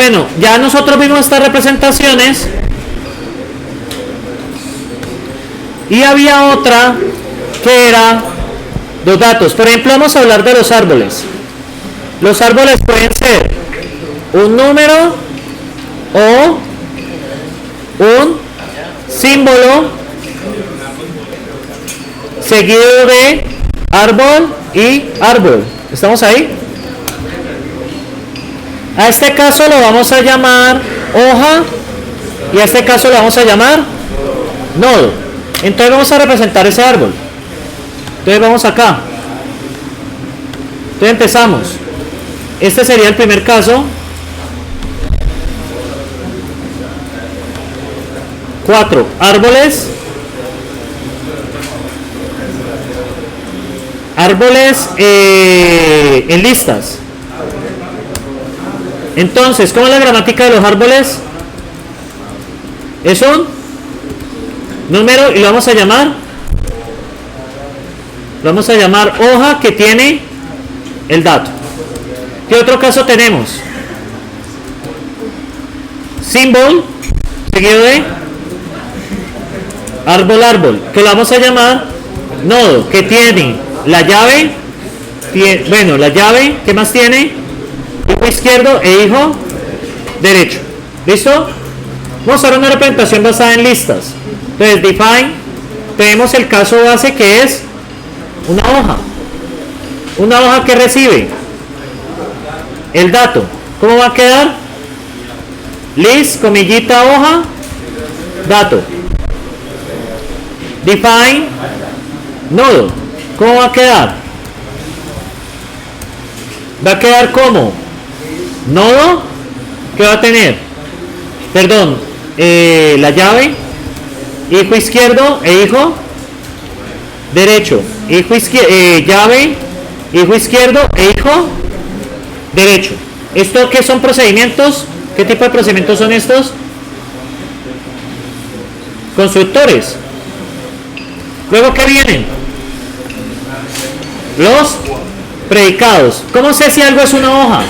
bueno, ya nosotros vimos estas representaciones y había otra que era los datos. Por ejemplo, vamos a hablar de los árboles. Los árboles pueden ser un número o un símbolo seguido de árbol y árbol. ¿Estamos ahí? A este caso lo vamos a llamar hoja y a este caso lo vamos a llamar nodo. Entonces vamos a representar ese árbol. Entonces vamos acá. Entonces empezamos. Este sería el primer caso. 4 árboles. Árboles en listas. Entonces, ¿cómo es la gramática de los árboles? Es un número y lo vamos a llamar hoja que tiene el dato. ¿Qué otro caso tenemos? Symbol seguido de árbol, que lo vamos a llamar nodo, que tiene la llave, la llave, ¿qué más tiene? Hijo izquierdo e hijo derecho. ¿Listo? Vamos a hacer una representación basada en listas. Entonces, define, tenemos el caso base que es una hoja. Una hoja que recibe el dato. ¿Cómo va a quedar? List, comillita, hoja, dato. Define, nodo. ¿Cómo va a quedar? Va a quedar como nodo que va a tener, perdón, la llave, hijo izquierdo e hijo derecho, hijo izquierdo, llave, hijo izquierdo e hijo derecho. ¿Esto qué son procedimientos? ¿Qué tipo de procedimientos son estos? Constructores. Luego, ¿qué vienen? Los predicados. ¿Cómo sé si algo es una hoja?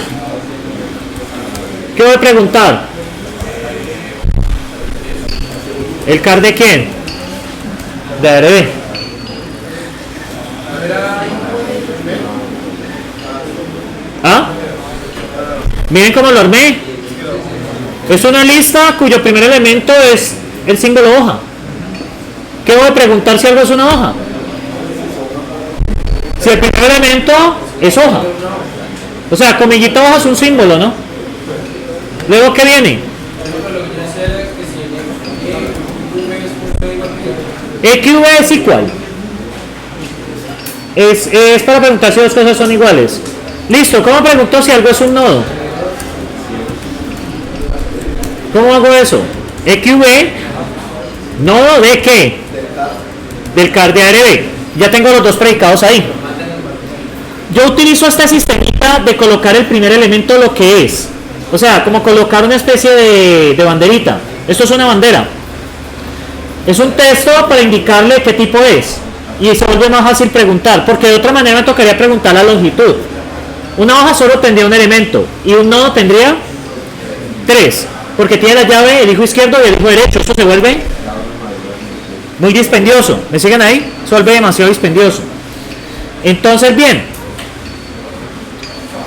¿Qué voy a preguntar? ¿El car de quién? De ARB. ¿Ah? Miren cómo lo armé. Es una lista cuyo primer elemento es el símbolo hoja. ¿Qué voy a preguntar si algo es una hoja? Si el primer elemento es hoja. O sea, comillita hoja es un símbolo, ¿no? Luego, ¿qué viene? EQV es igual. Es para preguntar si dos cosas son iguales. Listo, ¿cómo pregunto si algo es un nodo? ¿Cómo hago eso? EQV, nodo de qué? Del car de ARB. Ya tengo los dos predicados ahí. Yo utilizo este sistemita de colocar el primer elemento lo que es. O sea, como colocar una especie de banderita. Esto es una bandera. Es un texto para indicarle qué tipo es. Y se vuelve más fácil preguntar, porque de otra manera me tocaría preguntar la longitud. Una hoja solo tendría un elemento y un nodo tendría 3, porque tiene la llave, el hijo izquierdo y el hijo derecho. Esto se vuelve muy dispendioso. ¿Me siguen ahí? Se vuelve demasiado dispendioso. Entonces, bien,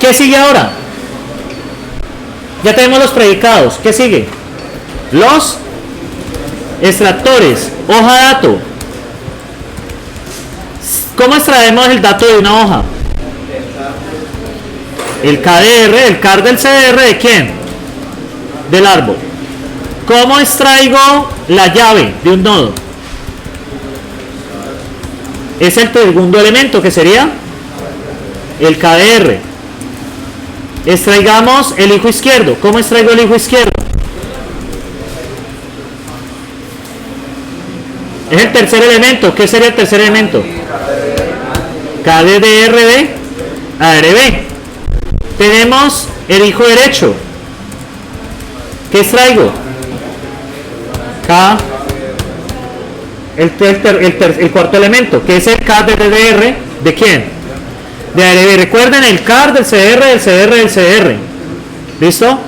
¿qué sigue ahora? Ya tenemos los predicados. ¿Qué sigue? Los extractores. Hoja dato. ¿Cómo extraemos el dato de una hoja? El KDR, el car del CDR, ¿de quién? Del árbol. ¿Cómo extraigo la llave de un nodo? Es el segundo elemento, que sería el KDR. Extraigamos el hijo izquierdo. ¿Cómo extraigo el hijo izquierdo? Es el tercer elemento. ¿Qué sería el tercer elemento? KDR de ARB. Tenemos el hijo derecho. ¿Qué extraigo? K. El cuarto elemento, que es el car de DDR. ¿De quién? De ARB. Recuerden el car del CR, del CR, del CR. ¿Listo?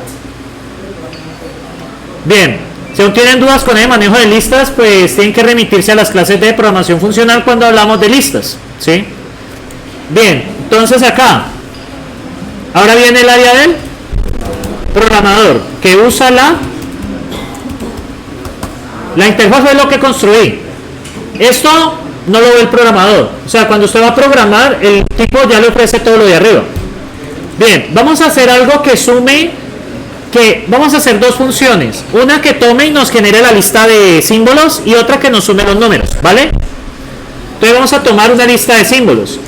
Bien, si aún tienen dudas con el manejo de listas, pues tienen que remitirse a las clases de programación funcional cuando hablamos de listas, ¿sí? Bien, entonces acá, ahora viene el área del programador, que usa la interfaz es lo que construí. Esto no lo ve el programador, o sea, cuando usted va a programar, el tipo ya le ofrece todo lo de arriba. Bien, vamos a hacer algo que sume, vamos a hacer dos funciones, una que tome y nos genere la lista de símbolos y otra que nos sume los números, ¿vale? Entonces vamos a tomar una lista de símbolos.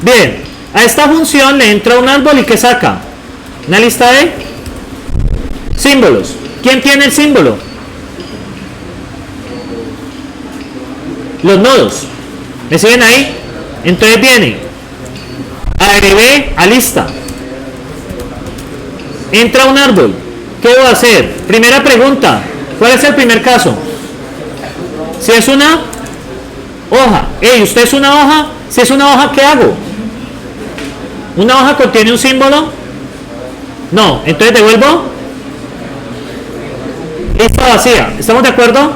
Bien, a esta función le entra un árbol y ¿qué saca? Una lista de símbolos. ¿Quién tiene el símbolo? Los nodos. ¿Me siguen ahí? Entonces viene, agregué a lista. Entra un árbol. ¿Qué debo hacer? Primera pregunta. ¿Cuál es el primer caso? Si es una hoja. ¿Usted es una hoja? Si es una hoja, ¿qué hago? ¿Una hoja contiene un símbolo? No. Entonces devuelvo lista vacía. ¿Estamos de acuerdo?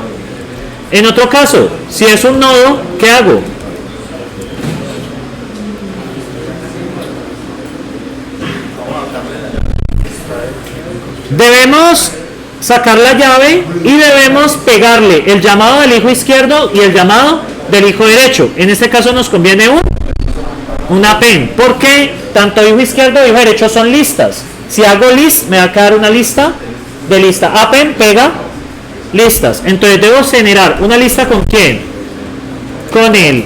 En otro caso, si es un nodo, ¿qué hago? Debemos sacar la llave y debemos pegarle el llamado del hijo izquierdo y el llamado del hijo derecho. En este caso nos conviene un append, porque tanto hijo izquierdo y hijo derecho son listas. Si hago list, me va a quedar una lista de lista. Append pega listas. Entonces debo generar una lista con quién? Con el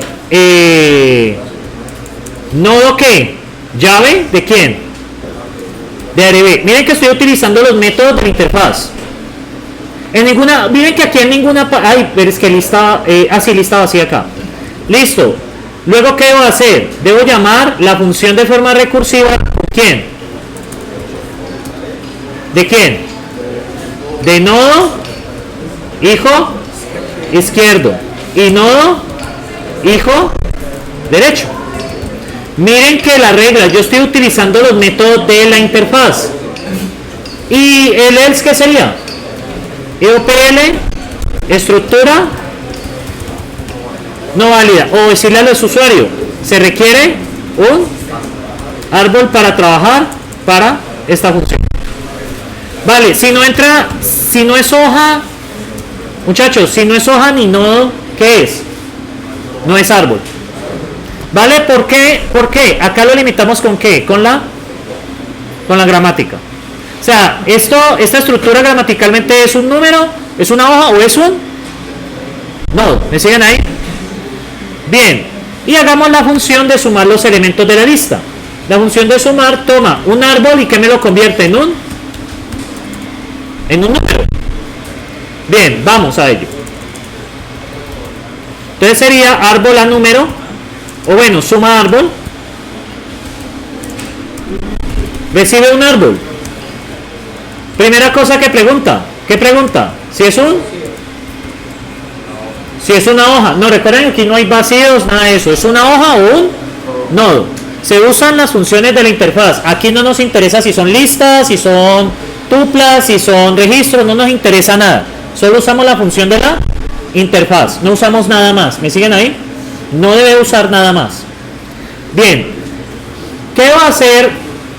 nodo que llave de quién? De ARB. Miren que estoy utilizando los métodos de la interfaz. Miren que aquí en ninguna, pero es que lista, así lista vacía acá. Listo. Luego, ¿qué debo hacer? Debo llamar la función de forma recursiva. ¿Con quién? ¿De quién? De nodo, hijo izquierdo. Y nodo, hijo derecho. Miren que la regla, yo estoy utilizando los métodos de la interfaz. ¿Y el else qué sería? EOPL, estructura no válida. O decirle a los usuarios, se requiere un árbol para trabajar para esta función. Vale, si no entra, si no es hoja, muchachos, si no es hoja ni nodo, ¿qué es? No es árbol. ¿Vale? ¿Por qué? ¿Por qué? Acá lo limitamos con ¿qué? Con la gramática. O sea, esta estructura gramaticalmente es un número, es una hoja o es un nodo. ¿Me siguen ahí? Bien. Y hagamos la función de sumar los elementos de la lista. La función de sumar toma un árbol y que me lo convierte en un número. Bien, vamos a ello. Entonces sería árbol a número, o bueno, suma árbol, recibe un árbol. Primera cosa que pregunta, ¿qué pregunta? Si es una hoja. No, recuerden que aquí no hay vacíos, nada de eso. ¿Es una hoja o un nodo? Se usan las funciones de la interfaz. Aquí no nos interesa si son listas, si son tuplas, si son registros, no nos interesa nada. Solo usamos la función de la interfaz, no usamos nada más. ¿Me siguen ahí? No debe usar nada más. Bien, ¿qué va a hacer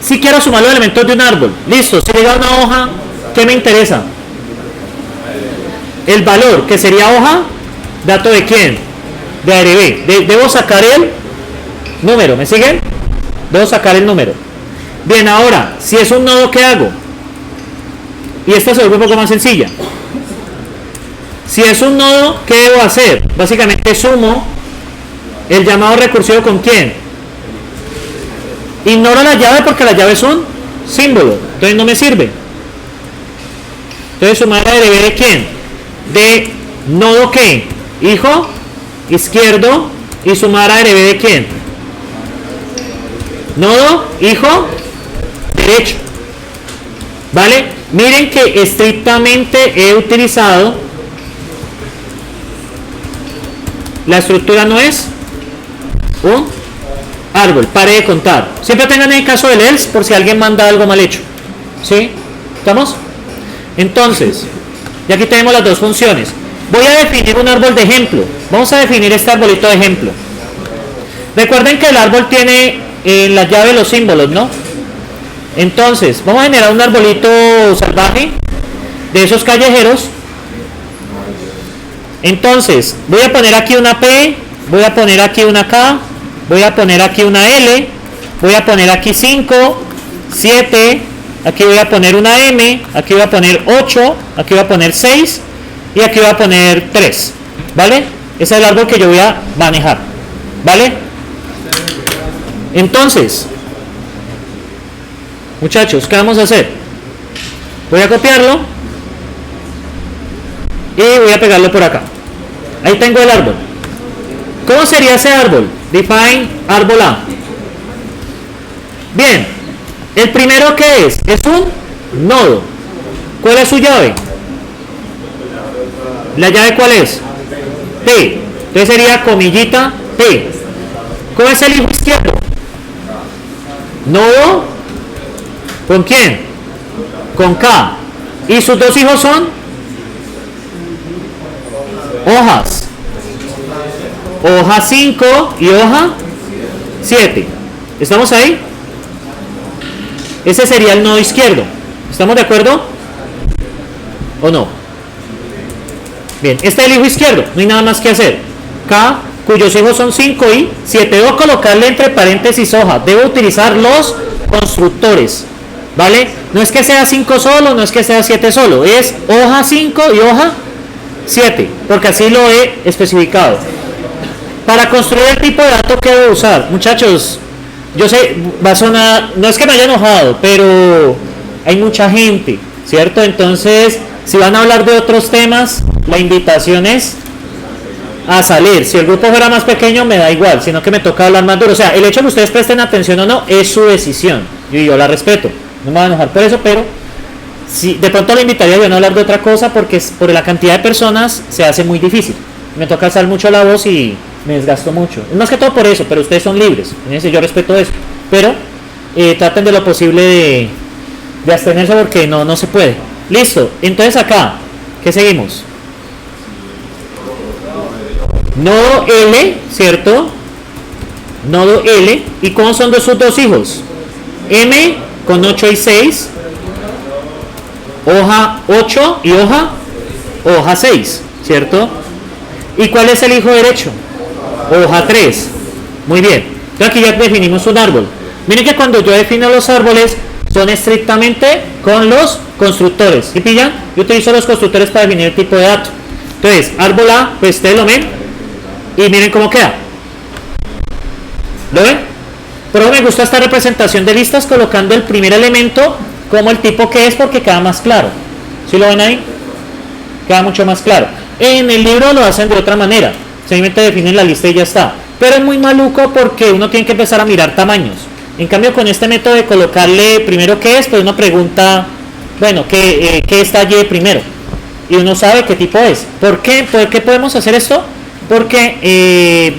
si quiero sumar los elementos de un árbol? Listo, si llega una hoja, ¿qué me interesa? El valor, que sería hoja, dato de quién? De ARB. Debo sacar el número, ¿me siguen? Debo sacar el número. Bien, ahora, si es un nodo, ¿qué hago? Y esta se vuelve un poco más sencilla. Si es un nodo, ¿qué debo hacer? Básicamente sumo el llamado recursivo con quién. Ignoro la llave porque la llave es un símbolo, entonces no me sirve. Entonces sumar ARB de quién? De nodo ¿qué? Hijo izquierdo y sumar ARB de quién? Nodo hijo derecho. ¿Vale? Miren que estrictamente he utilizado la estructura no es un árbol. Pare de contar. Siempre tengan el caso del else por si alguien manda algo mal hecho. ¿Sí? ¿Estamos? Entonces, y aquí tenemos las dos funciones. Voy a definir un árbol de ejemplo. Vamos a definir este arbolito de ejemplo. Recuerden que el árbol tiene en la llave los símbolos, ¿no? Entonces, vamos a generar un arbolito salvaje de esos callejeros. Entonces, voy a poner aquí una P, voy a poner aquí una K, voy a poner aquí una L, voy a poner aquí 5, 7, aquí voy a poner una M, aquí voy a poner 8, aquí voy a poner 6 y aquí voy a poner 3, ¿vale? Ese es el árbol que yo voy a manejar, ¿vale? Entonces, muchachos, ¿qué vamos a hacer? Voy a copiarlo y voy a pegarlo por acá. Ahí tengo el árbol. ¿Cómo sería ese árbol? Define árbol A. Bien, el primero que es un nodo. ¿Cuál es su llave? ¿La llave cuál es? P. Entonces sería comillita P. ¿Cómo es el hijo izquierdo? Nodo. ¿Con quién? Con K. ¿Y sus dos hijos son? Hojas. Hoja 5 y hoja 7. ¿Estamos ahí? Ese sería el nodo izquierdo. ¿Estamos de acuerdo? ¿O no? Bien, este es el hijo izquierdo. No hay nada más que hacer. K, cuyos hijos son 5 y 7. Debo colocarle entre paréntesis hoja. Debo utilizar los constructores. ¿Vale? No es que sea 5 solo, no es que sea 7 solo. Es hoja 5 y hoja 7. Porque así lo he especificado. Para construir el tipo de dato que debo usar. Muchachos, yo sé, va a sonar, no es que me haya enojado, pero hay mucha gente, ¿cierto? Entonces, si van a hablar de otros temas, la invitación es a salir. Si el grupo fuera más pequeño, me da igual, sino que me toca hablar más duro. O sea, el hecho de que ustedes presten atención o no, es su decisión. Y yo la respeto. No me voy a enojar por eso, pero si de pronto le invitaría a no hablar de otra cosa, porque por la cantidad de personas se hace muy difícil. Me toca alzar mucho la voz y me desgasto mucho. Es más que todo por eso, pero ustedes son libres. Yo respeto eso. Pero traten de lo posible de abstenerse porque no se puede. Listo. Entonces acá, ¿qué seguimos? Nodo L, ¿cierto? Nodo L. ¿Y cómo son de sus dos hijos? M con 8 y 6. Hoja 8 y hoja 6, ¿cierto? ¿Y cuál es el hijo derecho? Hoja 3. Muy bien. Entonces aquí ya definimos un árbol. Miren que cuando yo defino los árboles son estrictamente con los constructores. ¿Sí pillan? Yo utilizo los constructores para definir el tipo de dato. Entonces, árbol A, pues ustedes lo ven. Y miren cómo queda. ¿Lo ven? Pero me gusta esta representación de listas colocando el primer elemento como el tipo que es porque queda más claro. ¿Sí lo ven ahí? Queda mucho más claro. En el libro lo hacen de otra manera. Simplemente definen la lista y ya está. Pero es muy maluco porque uno tiene que empezar a mirar tamaños. En cambio, con este método de colocarle primero qué es, pues uno pregunta, bueno, ¿qué está allí primero? Y uno sabe qué tipo es. ¿Por qué? ¿Por qué podemos hacer esto? Porque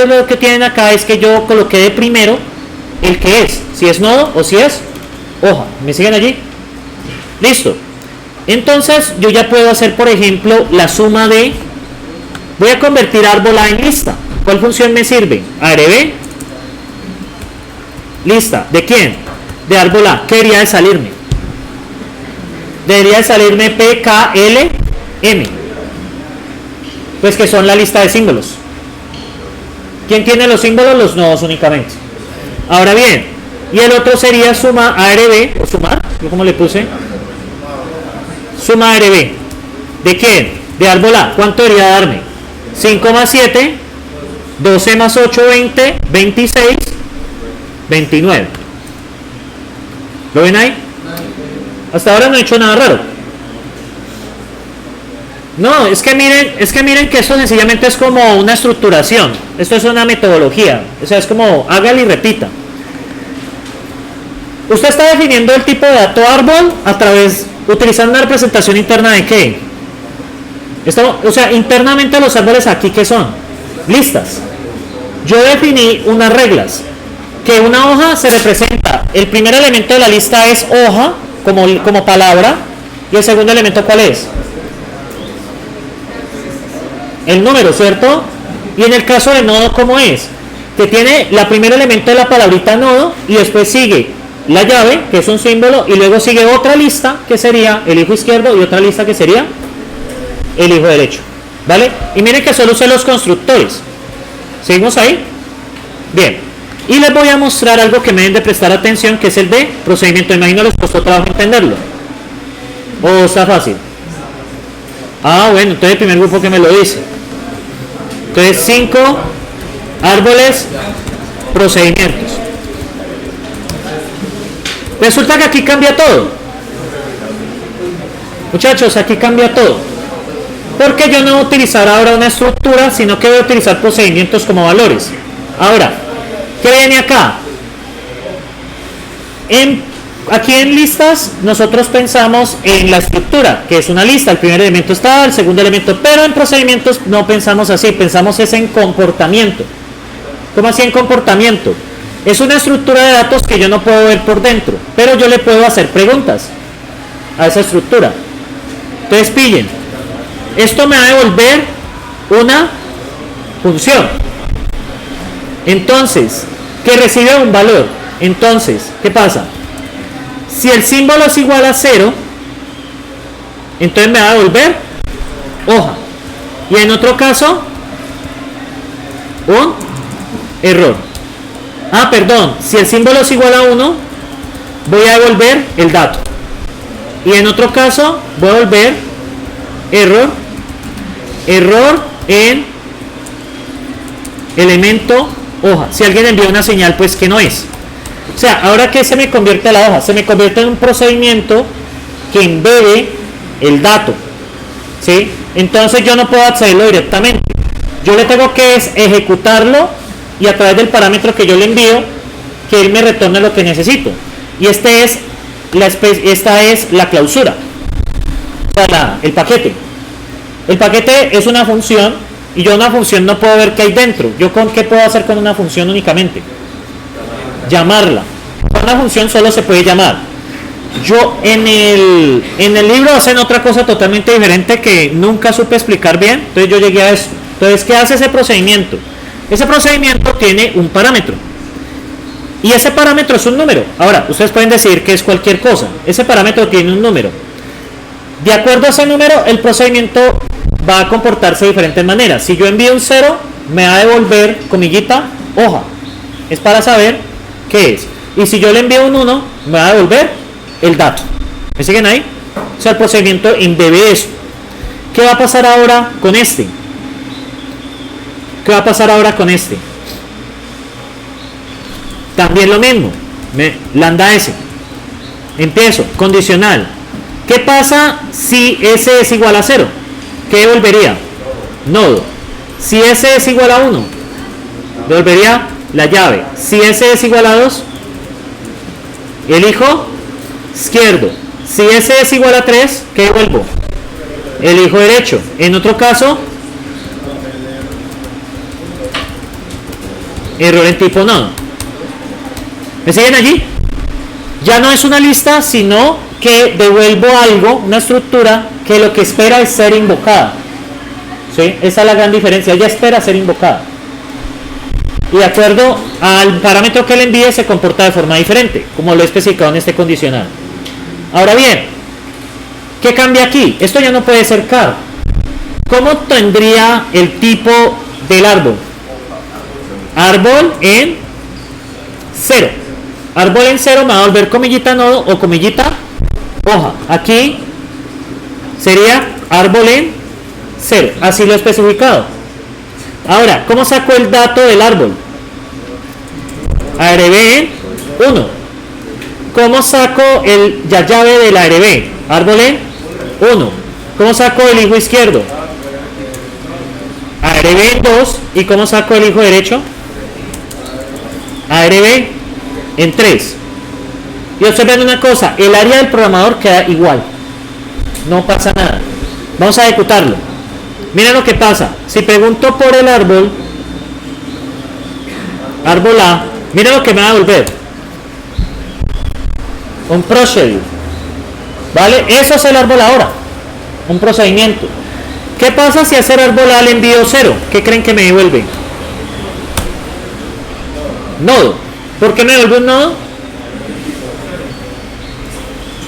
lo que tienen acá es que yo coloqué de primero el que es. Si es nodo o si es hoja. ¿Me siguen allí? Listo. Entonces yo ya puedo hacer, por ejemplo, la suma de... Voy a convertir árbol A en lista. ¿Cuál función me sirve? Agregué lista. ¿De quién? De árbol A. ¿Qué debería de salirme? Debería de salirme P, K, L, M. Pues que son la lista de símbolos. ¿Quién tiene los símbolos? Los nodos únicamente. Ahora bien, y el otro sería suma ARB, o sumar, ¿yo cómo le puse? Suma ARB. ¿De quién? De árbol A. ¿Cuánto debería darme? 5 más 7, 12 más 8, 20, 26, 29. ¿Lo ven ahí? Hasta ahora no he hecho nada raro. No, es que miren que esto sencillamente es como una estructuración. Esto es una metodología. O sea, es como hágale y repita. Usted está definiendo el tipo de dato árbol a través, utilizando una representación interna de qué. O sea, internamente los árboles aquí, ¿qué son? Listas. Yo definí unas reglas. Que una hoja se representa, el primer elemento de la lista es hoja, como palabra, ¿Y el segundo elemento cuál es? El número, ¿cierto? Y en el caso del nodo, ¿cómo es? Que tiene la primer elemento de la palabrita nodo y después sigue la llave, que es un símbolo, y luego sigue otra lista que sería el hijo izquierdo y otra lista que sería el hijo derecho, ¿vale? Y miren que solo usé los constructores. ¿Seguimos ahí? Bien. Y les voy a mostrar algo que me deben de prestar atención, que es el de procedimiento. Imagino les costó trabajo entenderlo. ¿O está fácil? Ah, bueno, entonces el primer grupo que me lo dice. Entonces 5 árboles, procedimientos. Resulta que aquí cambia todo. Muchachos, aquí cambia todo. Porque yo no voy a utilizar ahora una estructura, sino que voy a utilizar procedimientos como valores. Ahora, ¿qué viene acá? Aquí en listas nosotros pensamos en la estructura, que es una lista, el primer elemento está, el segundo elemento, pero en procedimientos no pensamos así, pensamos es en comportamiento. ¿Cómo así en comportamiento? Es una estructura de datos que yo no puedo ver por dentro, pero yo le puedo hacer preguntas a esa estructura. Entonces pillen, esto me va a devolver una función, entonces, que recibe un valor. Entonces, ¿qué pasa? Si el símbolo es igual a 0, entonces me va a devolver hoja. Y en otro caso, un error. Ah, perdón, si el símbolo es igual a 1, voy a devolver el dato. Y en otro caso, voy a devolver error en elemento hoja. Si alguien envía una señal, pues que no es. O sea, ahora que se me convierte la hoja, se me convierte en un procedimiento que embebe el dato, ¿sí? Entonces yo no puedo accederlo directamente. Yo le tengo que ejecutarlo y a través del parámetro que yo le envío, que él me retorne lo que necesito. Y esta es la clausura, o sea, el paquete. El paquete es una función y yo una función no puedo ver qué hay dentro. ¿Yo con qué puedo hacer con una función únicamente? Llamarla. Con una función solo se puede llamar. Yo en el libro hacen otra cosa totalmente diferente que nunca supe explicar bien, entonces yo llegué a eso. Entonces, ¿qué hace ese procedimiento? Ese procedimiento tiene un parámetro y ese parámetro es un número. Ahora, ustedes pueden decir que es cualquier cosa. Ese parámetro tiene un número. De acuerdo a ese número, el procedimiento va a comportarse de diferentes maneras. Si yo envío un 0, me va a devolver, comillita, hoja. Es para saber qué es. Y si yo le envío un 1, me va a devolver el dato. ¿Me siguen ahí? O sea, el procedimiento embebe eso. ¿Qué va a pasar ahora con este? ¿Qué va a pasar ahora con este? También lo mismo. Lambda S. Empiezo. Condicional. ¿Qué pasa si S es igual a 0? ¿Qué devolvería? Nodo. Si S es igual a 1, devolvería la llave. Si S es igual a 2, el hijo izquierdo. Si S es igual a 3, ¿qué devuelvo? El hijo derecho. En otro caso, error en tipo nodo. ¿Me siguen allí? Ya no es una lista, sino que devuelvo algo, una estructura que lo que espera es ser invocada. ¿Sí? Esa es la gran diferencia. Ella espera ser invocada. Y de acuerdo al parámetro que le envíe se comporta de forma diferente, como lo he especificado en este condicional. Ahora bien, ¿qué cambia aquí? Esto ya no puede ser car. ¿Cómo tendría el tipo del árbol? Árbol en 0. Árbol en 0 me va a volver comillita nodo o comillita hoja. Aquí sería árbol en 0. Así lo he especificado. Ahora, ¿cómo saco el dato del árbol? Agregué en 1. ¿Cómo saco la llave del ARB? Árbol en 1. ¿Cómo saco el hijo izquierdo? Agregué en 2. ¿Y cómo saco el hijo derecho? ARB en 3. Y observen una cosa, el área del programador queda igual. No pasa nada. Vamos a ejecutarlo. Miren lo que pasa. Si pregunto por el árbol, árbol A, miren lo que me va a devolver. Un procedure. ¿Va? ¿Vale? Eso es el árbol ahora. Un procedimiento. ¿Qué pasa si hacer árbol A le envío 0? ¿Qué creen que me devuelve? Nodo. ¿Por qué me devuelve un nodo?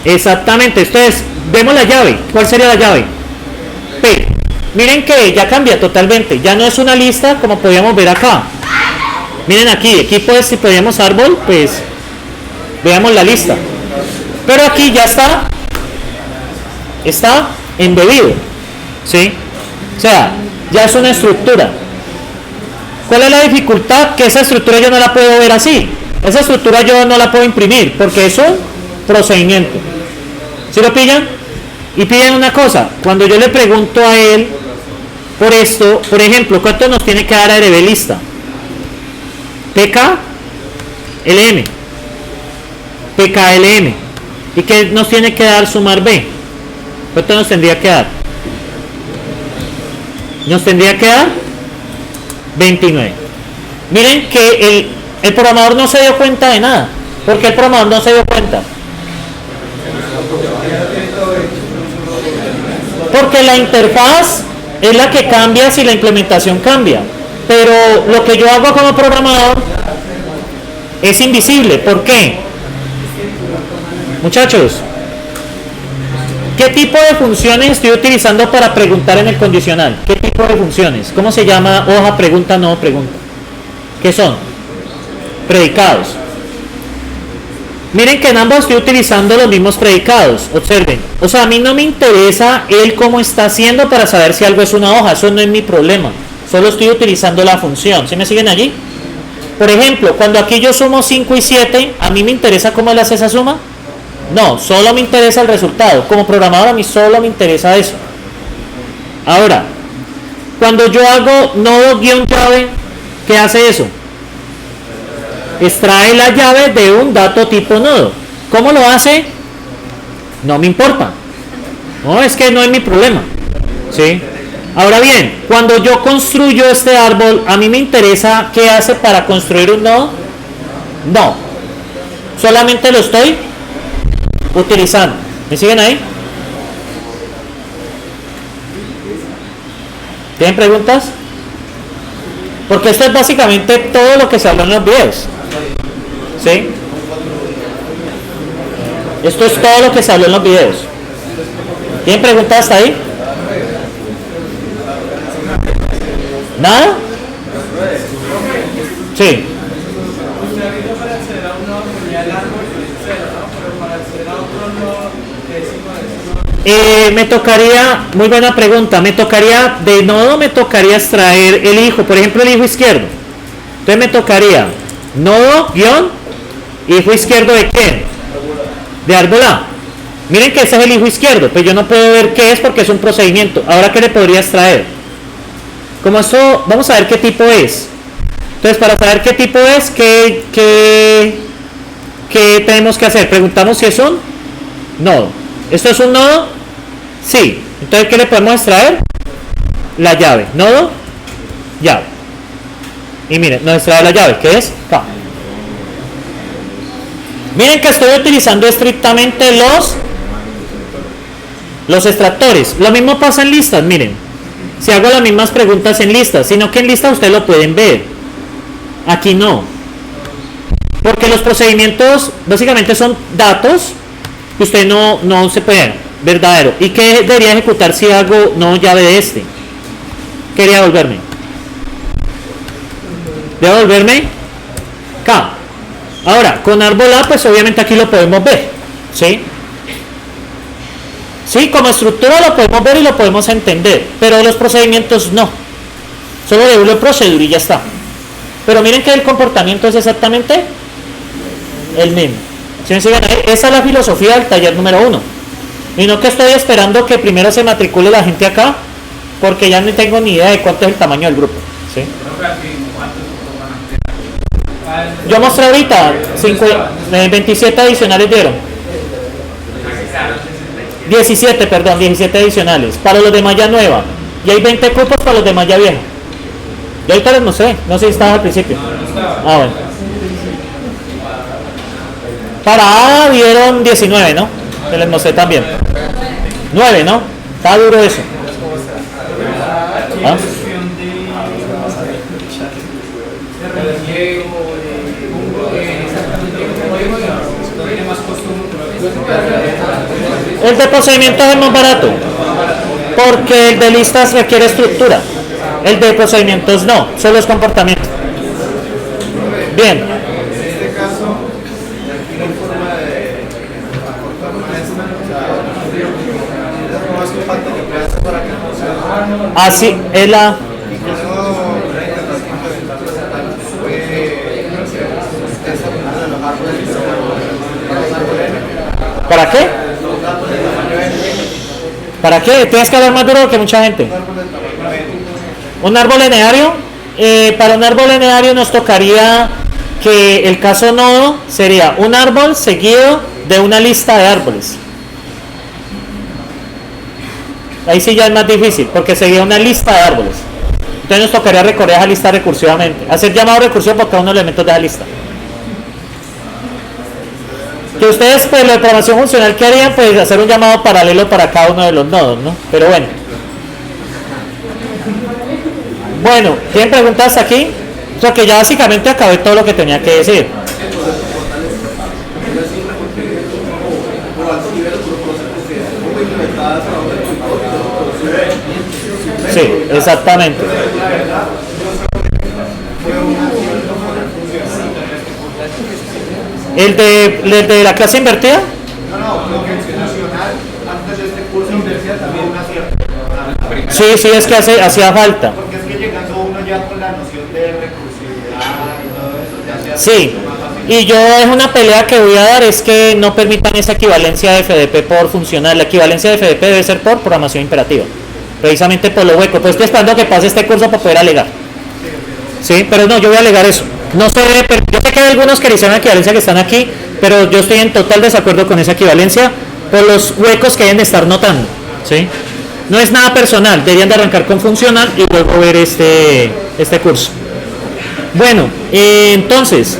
Exactamente. Entonces, vemos la llave. ¿Cuál sería la llave? P. Miren que ya cambia totalmente. Ya no es una lista como podíamos ver acá. Miren aquí pues si podíamos árbol, pues veamos la lista. Pero aquí ya está embebido, ¿sí? O sea, ya es una estructura. ¿Cuál es la dificultad? Que esa estructura yo no la puedo ver así. Esa estructura yo no la puedo imprimir porque es un procedimiento. ¿Sí lo pillan? Y pillan una cosa. Cuando yo le pregunto a él por esto, por ejemplo, ¿cuánto nos tiene que dar ARB lista? PKLM. PKLM. ¿Y qué nos tiene que dar sumar B? ¿Cuánto nos tendría que dar? Nos tendría que dar 29. Miren que el programador no se dio cuenta de nada. ¿Por qué el programador no se dio cuenta? Porque la interfaz es la que cambia si la implementación cambia. Pero lo que yo hago como programador es invisible. ¿Por qué? Muchachos, ¿qué tipo de funciones estoy utilizando para preguntar en el condicional? ¿Qué tipo de funciones? ¿Cómo se llama hoja, pregunta, no pregunta? ¿Qué son? Predicados. Miren que en ambos estoy utilizando los mismos predicados. Observen. O sea, a mí no me interesa él cómo está haciendo para saber si algo es una hoja. Eso no es mi problema. Solo estoy utilizando la función. ¿Sí me siguen allí? Por ejemplo, cuando aquí yo sumo 5 y 7, ¿a mí me interesa cómo él hace esa suma? No, solo me interesa el resultado. Como programador a mí solo me interesa eso. Ahora, cuando yo hago nodo-llave, ¿qué hace eso? Extrae la llave de un dato tipo nodo. ¿Cómo lo hace? No me importa. No, es que no es mi problema. ¿Sí? Ahora bien, cuando yo construyo este árbol, ¿a mí me interesa qué hace para construir un nodo? No. Solamente lo estoy utilizando. ¿Me siguen ahí? ¿Tienen preguntas? Porque esto es básicamente todo lo que se habló en los videos. ¿Sí? Esto es todo lo que se habló en los videos. ¿Tienen preguntas hasta ahí? ¿Nada? Sí. Me tocaría, muy buena pregunta, me tocaría, de nodo me tocaría extraer el hijo, por ejemplo el hijo izquierdo. Entonces me tocaría nodo, guión, hijo izquierdo de quién? De árbol A. Miren que ese es el hijo izquierdo, pues yo no puedo ver qué es porque es un procedimiento. Ahora, ¿qué le podría extraer? Como eso, vamos a ver qué tipo es. Entonces, para saber qué tipo es, ¿qué tenemos que hacer? Preguntamos si es un nodo. ¿Esto es un nodo? Sí. Entonces, ¿qué le podemos extraer? La llave. Nodo, llave. Y miren, nos extrae la llave, que es K. Miren que estoy utilizando estrictamente los extractores. Lo mismo pasa en listas, miren. Si hago las mismas preguntas en listas, sino que en lista ustedes lo pueden ver. Aquí no. Porque los procedimientos básicamente son datos que usted no se puede verdadero. ¿Y qué debería ejecutar si hago no llave de este? Quería devolverme. ¿Devolverme? K. Ahora, con árbol A, pues obviamente aquí lo podemos ver. ¿Sí? Sí, como estructura lo podemos ver y lo podemos entender. Pero los procedimientos no. Solo devuelvo el procedure y ya está. Pero miren que el comportamiento es exactamente el mismo. ¿Sí me siguen ahí? Esa es la filosofía del taller número 1. Y no que estoy esperando que primero se matricule la gente acá, porque ya no tengo ni idea de cuánto es el tamaño del grupo. ¿Sí? Yo mostré ahorita 27 adicionales dieron. 17 adicionales para los de malla nueva. Y hay 20 cupos para los de malla vieja. Yo ahorita les mostré, no sé si estaba al principio. Ah, bueno. Para A dieron 19, ¿no? que les mostré también. 9, ¿no? Está duro eso. ¿Ah? El de procedimientos es más barato, porque el de listas requiere estructura. El de procedimientos no, solo es comportamiento. Bien. Así es la... ¿Para qué? ¿Para qué? Tienes que hablar más duro que mucha gente. Un árbol lineario. Para un árbol lineario nos tocaría que el caso nodo sería un árbol seguido de una lista de árboles. Ahí sí ya es más difícil, porque sería una lista de árboles. Entonces nos tocaría recorrer esa lista recursivamente. Hacer llamado recursivo por cada uno de los elementos de la lista. Que ustedes, pues, la de programación funcional, ¿qué harían? Pues hacer un llamado paralelo para cada uno de los nodos, ¿no? Pero bueno. Bueno, ¿tienen preguntas hasta aquí? O sea que ya básicamente acabé todo lo que tenía que decir. Sí, exactamente. ¿El de la clase invertida? Sí, es que hacía falta. Porque es que llegando uno ya con la noción de recursividad y todo eso, ya se Sí, y yo es una pelea que voy a dar, es que no permitan esa equivalencia de FDP por funcional. La equivalencia de FDP debe ser por programación imperativa, precisamente por lo hueco. Pues estoy esperando que pase este curso para poder alegar. Sí, pero no, yo voy a alegar eso. No sé, pero yo sé que hay algunos que le hicieron la equivalencia que están aquí, pero yo estoy en total desacuerdo con esa equivalencia por los huecos que deben de estar notando. ¿Sí? No es nada personal, deberían de arrancar con funcional y luego ver este curso. Bueno, entonces,